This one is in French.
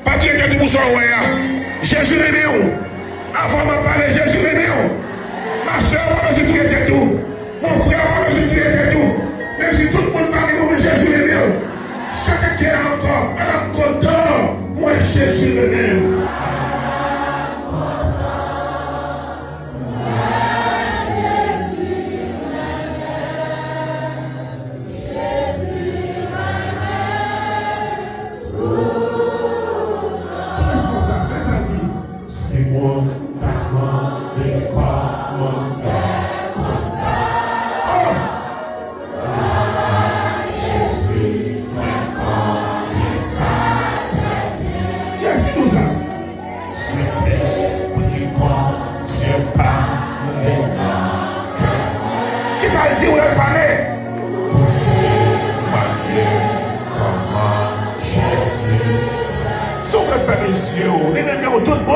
Pas tu es pour ça, Jésus aimé où? Avant de parler, Jésus aimé où? Ma soeur, moi, si tu étais tout. Mon frère, moi, si tu étais tout. Même si tout le monde parle, mais Jésus aimé où? Chacun qui est encore, à la côte moi, Jésus aimé où? Sauf le faire les yeux, il est bien tout bon.